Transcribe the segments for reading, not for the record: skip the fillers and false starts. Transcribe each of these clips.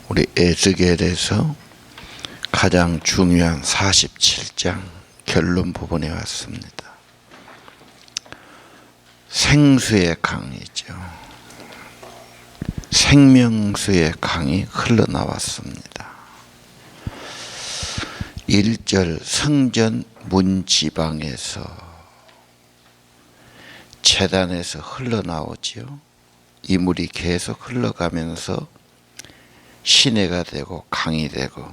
우리 에스겔에서 가장 중요한 47장 결론 부분에 왔습니다. 생수의 강이죠. 생명수의 강이 흘러나왔습니다. 1절 성전 문 지방에서 제단에서 흘러나오지요. 이 물이 계속 흘러가면서 시내가 되고 강이 되고,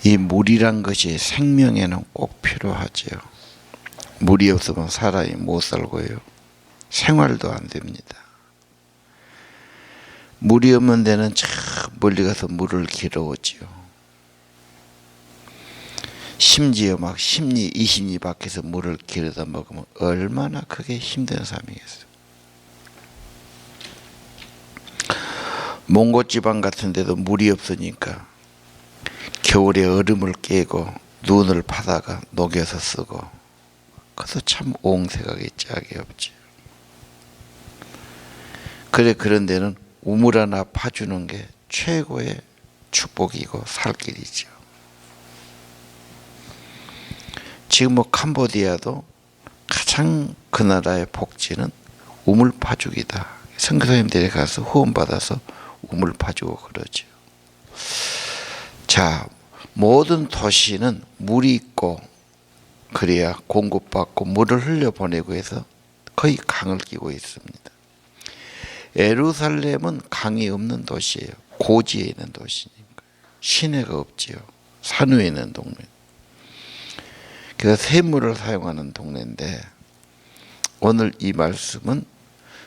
이 물이란 것이 생명에는 꼭 필요하죠. 물이 없으면 사람이 못 살고요. 생활도 안 됩니다. 물이 없는 데는 저 멀리 가서 물을 길어오지요. 심지어 막 10리, 20리 밖에서 물을 길어다 먹으면 얼마나 그게 힘든 삶이겠어요. 몽고 지방 같은 데도 물이 없으니까 겨울에 얼음을 깨고 눈을 파다가 녹여서 쓰고, 그것도 참 옹색하게 짝이 없지. 그래, 그런 데는 우물 하나 파주는 게 최고의 축복이고 살 길이죠. 지금 뭐 캄보디아도 가장 그 나라의 복지는 우물 파주기다. 선교사님들이 가서 후원받아서 우물 파주고 그러죠. 자, 모든 도시는 물이 있고 그래야 공급받고 물을 흘려보내고 해서 거의 강을 끼고 있습니다. 예루살렘은 강이 없는 도시예요. 고지에 있는 도시니까. 시내가 없지요. 산 위에 있는 동네. 그래서 샘물을 사용하는 동네인데, 오늘 이 말씀은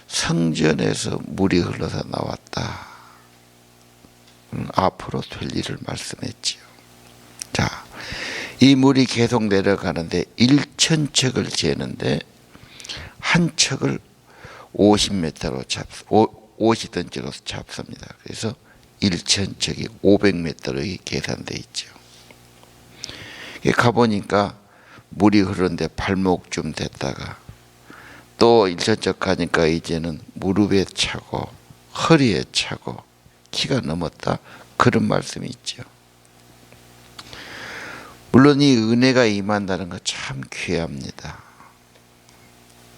성전에서 물이 흘러서 나왔다. 앞으로 될 일을 말씀했지요. 자, 이 물이 계속 내려가는데 1,000척을 재는데 한 척을 50던지로 잡습니다. 그래서 1,000척이 500m로 계산되어 있죠. 가보니까 물이 흐르는데 발목쯤 됐다가 또 1,000척 가니까 이제는 무릎에 차고 허리에 차고 키가 넘었다. 그런 말씀이 있죠. 물론 이 은혜가 임한다는 거 참 귀합니다.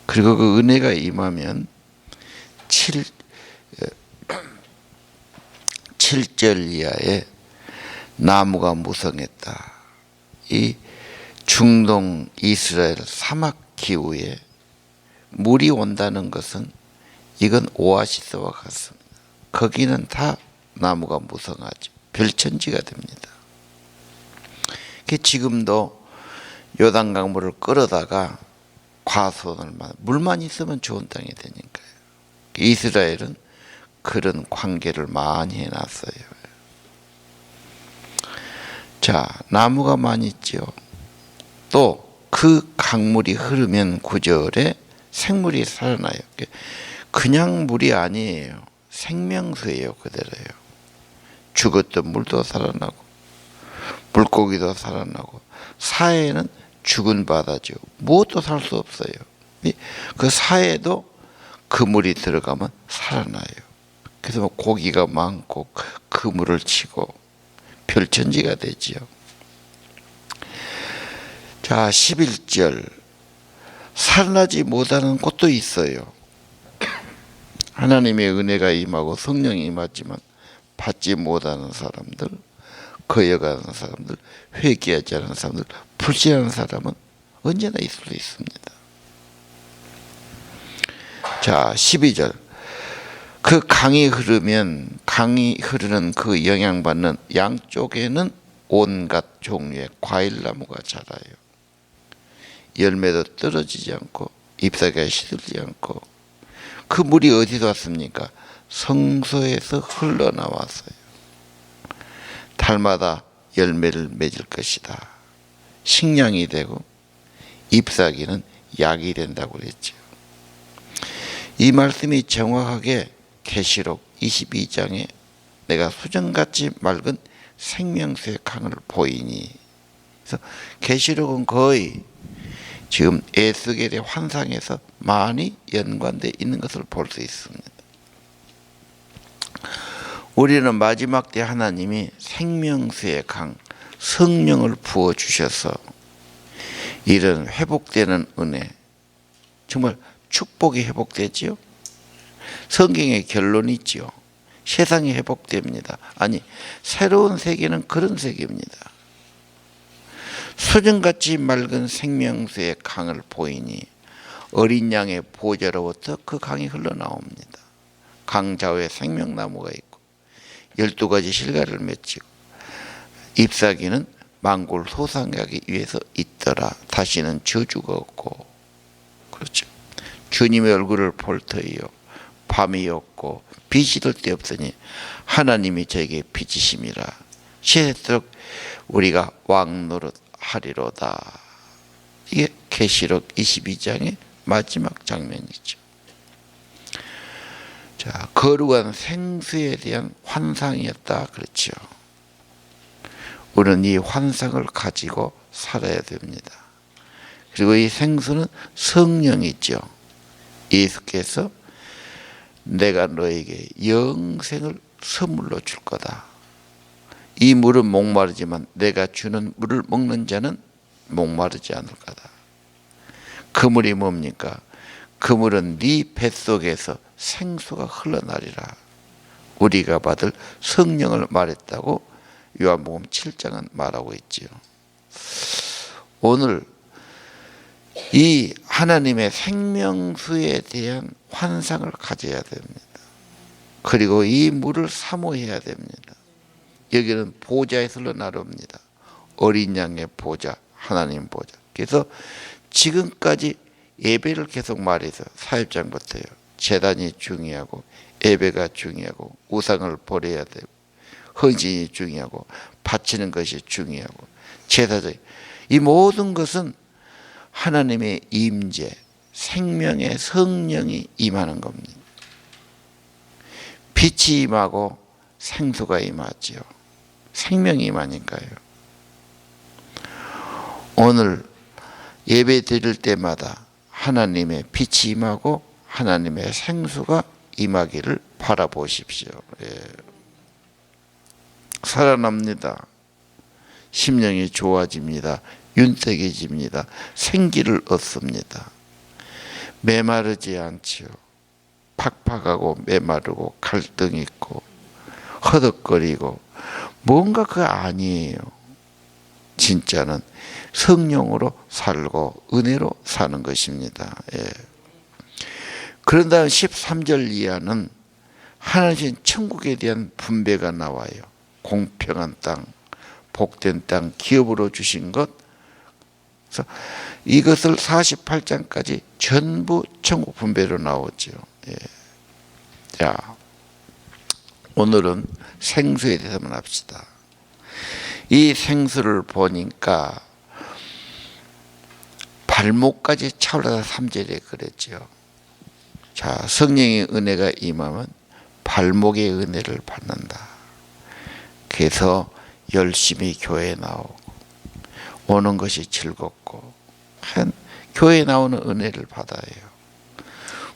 그리고 그 은혜가 임하면 7절 이하에 나무가 무성했다. 이 중동 이스라엘 사막 기후에 물이 온다는 것은 이건 오아시스와 같습니다. 거기는 다 나무가 무성하죠. 별천지가 됩니다. 지금도 요단강물을 끌어다가 과수원을 물만 있으면 좋은 땅이 되니까요. 이스라엘은 그런 관계를 많이 해놨어요. 자, 나무가 많이 있죠. 또 그 강물이 흐르면 9절에 생물이 살아나요. 그냥 물이 아니에요. 생명수예요. 그대로요. 죽었던 물도 살아나고 물고기도 살아나고, 사해는 죽은 바다죠. 무엇도 살 수 없어요. 그 사해도 그 물이 들어가면 살아나요. 그래서 고기가 많고 그물을 치고 별천지가 되지요. 자, 11절 살아나지 못하는 곳도 있어요. 하나님의 은혜가 임하고 성령이 임하지만 받지 못하는 사람들, 거여가는 사람들, 회개하지 않은 사람들, 불신하는 사람은 언제나 있을 수 있습니다. 자, 12절 그 강이 흐르면 강이 흐르는 그 영향받는 양쪽에는 온갖 종류의 과일나무가 자라요. 열매도 떨어지지 않고 잎사귀가 시들지 않고, 그 물이 어디서 왔습니까? 성소에서 흘러나왔어요. 달마다 열매를 맺을 것이다. 식량이 되고 잎사귀는 약이 된다고 그랬죠. 이 말씀이 정확하게 계시록 22장에 내가 수정같이 맑은 생명수의 강을 보이니. 그래서 계시록은 거의 지금 에스겔의 환상에서 많이 연관되어 있는 것을 볼 수 있습니다. 우리는 마지막 때 하나님이 생명수의 강 성령을 부어주셔서 이런 회복되는 은혜, 정말 축복이 회복되지요. 성경의 결론이 있지요. 세상이 회복됩니다. 아니, 새로운 세계는 그런 세계입니다. 수정같이 맑은 생명수의 강을 보이니 어린 양의 보좌로부터 그 강이 흘러나옵니다. 강 좌우에 생명나무가 있고 12가지 실과를 맺히고 잎사귀는 만골 소상하기 위해서 있더라. 다시는 저주가 없고, 그렇죠. 주님의 얼굴을 볼 터이요 밤이 없고 빛이 들 데 없으니 하나님이 저에게 빛이심이라. 새도록 우리가 왕 노릇하리로다. 이게 계시록 22장의 마지막 장면이죠. 자, 거룩한 생수에 대한 환상이었다 그렇죠. 우리는 이 환상을 가지고 살아야 됩니다. 그리고 이 생수는 성령이죠. 예수께서 내가 너에게 영생을 선물로 줄 거다. 이 물은 목마르지만 내가 주는 물을 먹는 자는 목마르지 않을 거다. 그 물이 뭡니까? 그 물은 네 뱃속에서 생수가 흘러나리라. 우리가 받을 성령을 말했다고 요한복음 7장은 말하고 있지요. 오늘 이 하나님의 생명수에 대한 환상을 가져야 됩니다. 그리고 이 물을 사모해야 됩니다. 여기는 보좌에서 흘러나옵니다. 어린 양의 보좌, 하나님 보좌. 그래서 지금까지 예배를 계속 말해서 사역장부터요. 제단이 중요하고 예배가 중요하고 우상을 버려야 되고 헌신이 중요하고 바치는 것이 중요하고 제사적 이 모든 것은 하나님의 임재, 생명의 성령이 임하는 겁니다. 빛이 임하고 생수가 임하지요. 생명이 임하니까요. 오늘 예배 드릴 때마다 하나님의 빛이 임하고 하나님의 생수가 임하기를 바라보십시오. 예. 살아납니다. 심령이 좋아집니다. 윤택해집니다. 생기를 얻습니다. 메마르지 않지요. 팍팍하고 메마르고 갈등 있고 허덕거리고 뭔가 그거 아니에요. 진짜는 성령으로 살고 은혜로 사는 것입니다. 예. 그런 다음 13절 이하는 하나님 천국에 대한 분배가 나와요. 공평한 땅, 복된 땅, 기업으로 주신 것. 그래서 이것을 48장까지 전부 천국 분배로 나오죠. 예. 자, 오늘은 생수에 대해서만 합시다. 이 생수를 보니까 발목까지 차올라서 3절에 그랬죠. 자, 성령의 은혜가 임하면 발목의 은혜를 받는다. 그래서 열심히 교회에 나오고 오는 것이 즐겁고 교회에 나오는 은혜를 받아요.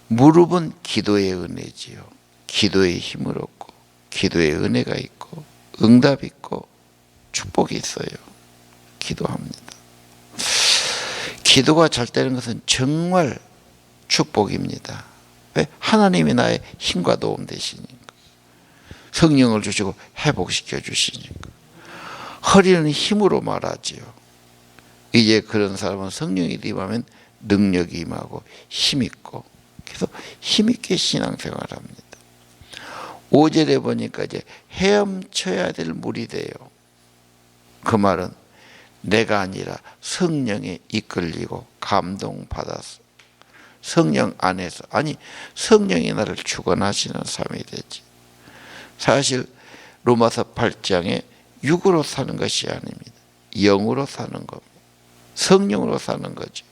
무릎은 기도의 은혜지요. 기도의 힘을 얻고 기도의 은혜가 있고 응답이 있고 축복이 있어요. 기도합니다. 기도가 잘 되는 것은 정말 축복입니다. 왜? 하나님이 나의 힘과 도움 되시니까. 성령을 주시고 회복시켜 주시니까. 허리는 힘으로 말하지요. 이제 그런 사람은 성령이 임하면 능력이 임하고 힘있고 그래서 힘있게 신앙생활을 합니다. 5절에 보니까 이제 헤엄쳐야 될 물이 돼요. 그 말은 내가 아니라 성령에 이끌리고 감동받아서 성령 안에서 아니 성령이 나를 주관하시는 삶이 되지. 사실 로마서 8장에 육으로 사는 것이 아닙니다. 영으로 사는 겁니다. 성령으로 사는 거죠.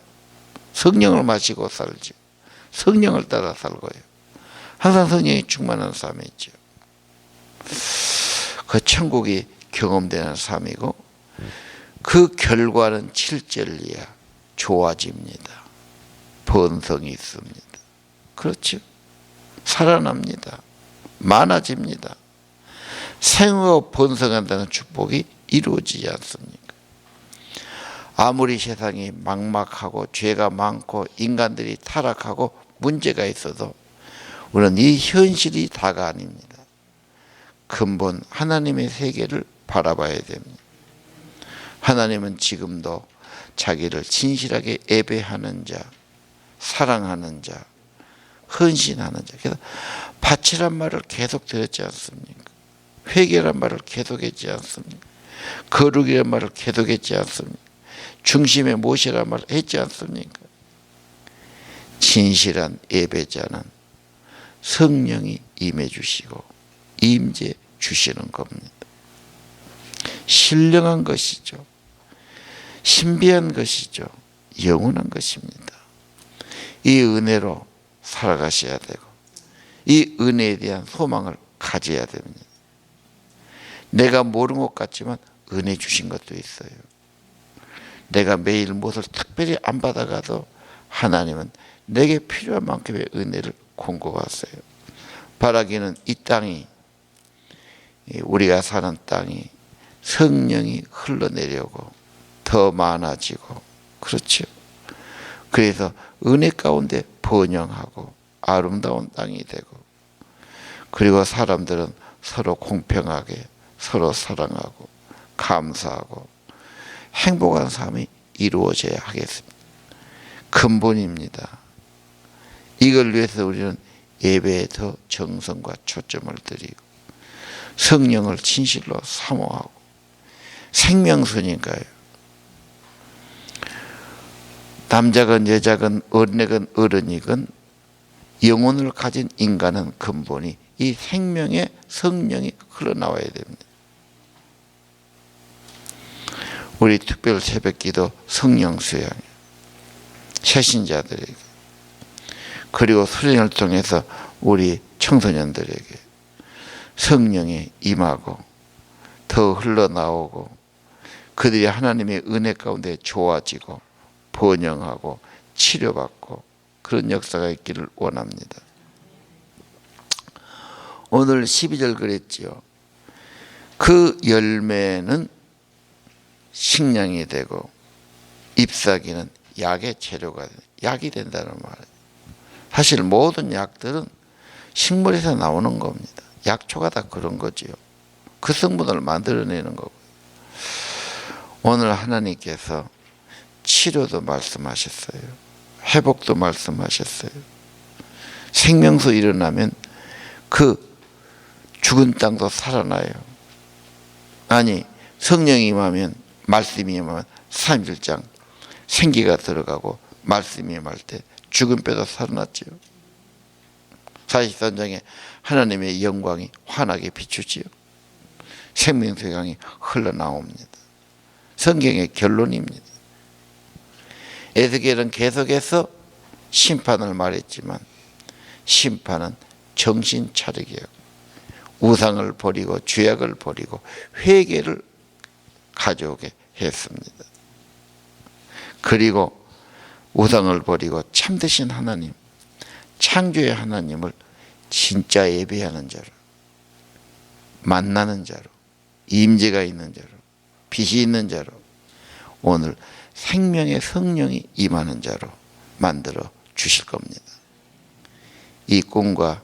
성령을 마시고 살죠. 성령을 따라 살고요. 항상 성령이 충만한 삶이죠. 그 천국이 경험되는 삶이고 그 결과는 7절 이하 좋아집니다. 번성이 있습니다. 그렇죠. 살아납니다. 많아집니다. 생으로 번성한다는 축복이 이루어지지 않습니까? 아무리 세상이 막막하고 죄가 많고 인간들이 타락하고 문제가 있어도 우리는 이 현실이 다가 아닙니다. 근본 하나님의 세계를 바라봐야 됩니다. 하나님은 지금도 자기를 진실하게 예배하는 자, 사랑하는 자, 헌신하는 자, 그래서 바치란 말을 계속 들었지 않습니까? 회개란 말을 계속했지 않습니까? 거룩이란 말을 계속했지 않습니까? 중심에 모시란 말을 했지 않습니까? 진실한 예배자는 성령이 임해 주시고 임재 주시는 겁니다. 신령한 것이죠. 신비한 것이죠. 영원한 것입니다. 이 은혜로 살아가셔야 되고 이 은혜에 대한 소망을 가져야 됩니다. 내가 모르는 것 같지만 은혜 주신 것도 있어요. 내가 매일 무엇을 특별히 안 받아가도 하나님은 내게 필요한 만큼의 은혜를 공급하세요. 바라기는 이 땅이, 우리가 사는 땅이 성령이 흘러내려고 더 많아지고, 그렇죠. 그래서 은혜 가운데 번영하고 아름다운 땅이 되고, 그리고 사람들은 서로 공평하게 서로 사랑하고 감사하고 행복한 삶이 이루어져야 하겠습니다. 근본입니다. 이걸 위해서 우리는 예배에 더 정성과 초점을 드리고 성령을 진실로 사모하고, 생명수니까요. 남자건 여자건 어린애건 어른이건 영혼을 가진 인간은 근본이 이 생명의 성령이 흘러나와야 됩니다. 우리 특별 새벽기도 성령 수양, 새신자들에게, 그리고 수련을 통해서 우리 청소년들에게 성령이 임하고 더 흘러나오고 그들이 하나님의 은혜 가운데 좋아지고 번영하고 치료받고 그런 역사가 있기를 원합니다. 오늘 12절 그랬지요. 그 열매는 식량이 되고 잎사귀는 약의 재료가 약이 된다는 말이에요. 사실 모든 약들은 식물에서 나오는 겁니다. 약초가 다 그런 거지요. 그 성분을 만들어내는 거고. 오늘 하나님께서 치료도 말씀하셨어요. 회복도 말씀하셨어요. 생명수 일어나면 그 죽은 땅도 살아나요. 아니, 성령이 임하면, 말씀이 임하면 31장 생기가 들어가고 말씀이 임할 때 죽은 뼈도 살아났지요. 43장에 하나님의 영광이 환하게 비추지요. 생명수의 강이 흘러나옵니다. 성경의 결론입니다. 에스겔은 계속해서 심판을 말했지만 심판은 정신 차리게 하고 우상을 버리고 죄악을 버리고 회개를 가져오게 했습니다. 그리고 우상을 버리고 참되신 하나님, 창조의 하나님을 진짜 예배하는 자로, 만나는 자로, 임재가 있는 자로, 빛이 있는 자로, 오늘 생명의 성령이 임하는 자로 만들어 주실 겁니다. 이 꿈과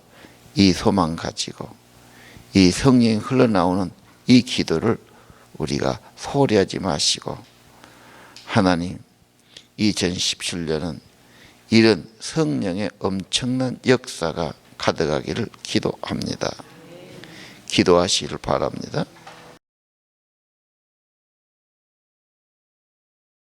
이 소망 가지고 이 성령이 흘러나오는 이 기도를 우리가 소홀히 하지 마시고, 하나님 2017년은 이런 성령의 엄청난 역사가 가득하기를 기도합니다. 기도하시기를 바랍니다.